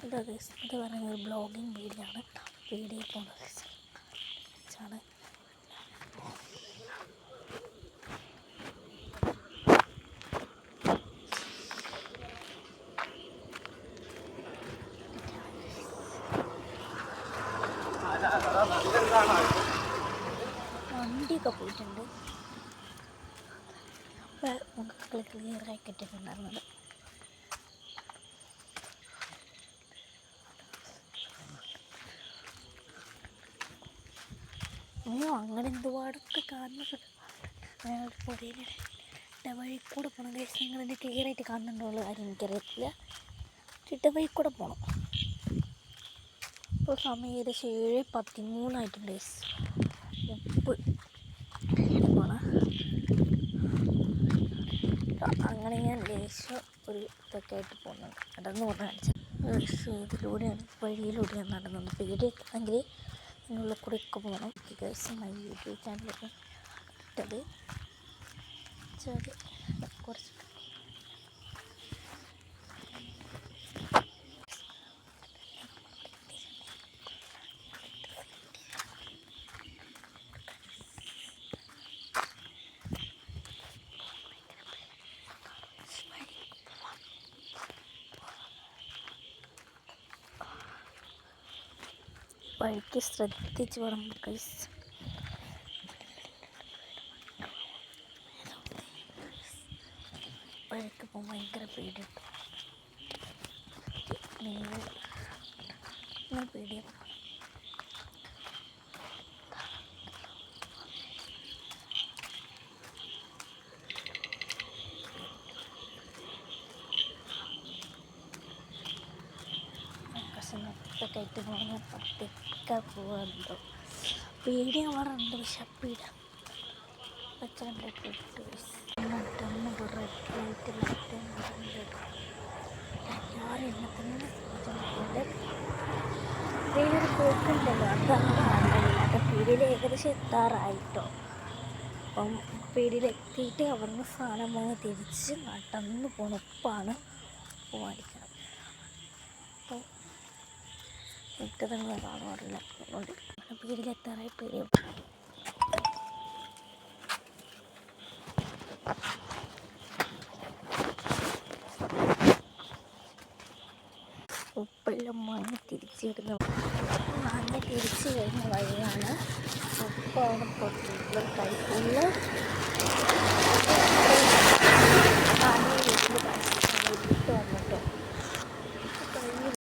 ഇത് പറയുന്നത് ഒരു ബ്ലോഗിങ് വീഡിയോ ആണ്. വീഡിയോയിൽ പോകുന്നത് വെച്ചാണ്. വണ്ടിയൊക്കെ പോയിട്ടുണ്ട്. മുഖങ്ങൾ ക്ലിയറായി കിട്ടിയിട്ടുണ്ടായിരുന്നത്. അയ്യോ, അങ്ങനെ എന്തുപാടൊക്കെ കാണുന്നത്. അയാളുടെ പുഴയുടെ വഴി കൂടെ പോകണം ഗൈസ്. നിങ്ങളെന്നെ ക്ലിയറായിട്ട് കാണുന്നുണ്ടോ ആരും എനിക്കറിയത്തില്ല. ഇടവഴി കൂടെ പോകണം. ഇപ്പോൾ സമയം ഏകദേശം 7:13 ഗൈസ്. പോകണം. അങ്ങനെ ഞാൻ ലേശം ഒരു ഇതൊക്കെ ആയിട്ട് പോകുന്നുണ്ട്. നടന്നു പറഞ്ഞാൽ ഇതിലൂടെയാണ് വഴിയിലൂടെയാണ് നടന്നത്. പേടിയാണെങ്കിൽ അതിനുള്ള കൂടെ ഒക്കെ പോകണം. ഗൈസ് മൈ യൂട്യൂബ് ചാനലൊക്കെ ഇട്ടത് കുറച്ച് വഴിക്ക് ശ്രദ്ധിച്ച് വേണം ഗൈസ്. വഴിക്ക് പോകുമ്പോൾ ഭയങ്കര പേടിയുണ്ട്. നിങ്ങൾ പേടിയാണ്. ഒക്കെ ആയിട്ട് പോകുന്ന പത്തിക്ക പോകാറുണ്ടോ? പേടിയാവാറുണ്ട്. പക്ഷെ പേടി റെഡ് ലൈറ്റ് ഞാൻ എന്നെ തന്നെ വേറൊരു പോക്കുണ്ടല്ലോ, അതാണ് അപ്പം പീടിയിൽ ഏകദേശം എത്താറായിട്ടോ. അപ്പം പീടിയിലെത്തിയിട്ട് അവിടുന്ന് സാധനം വാങ്ങി തിരിച്ച് നടന്ന് പോകണം. ഉപ്പാണ് പോകാതിരിക്കണം. അപ്പോൾ എനിക്ക് തന്നെ കാണാറില്ല. അതുകൊണ്ട് പീടിയിലെത്താറായി പേടിയും. ഉപ്പെല്ലാം വാങ്ങി തിരിച്ചിടുന്ന വഴിയാണ്. ഉപ്പാണ് പൊട്ടിയിട്ടുള്ള കൈക്കുള്ള വീട്ടിൽ ഇട്ട് വന്നിട്ടോ.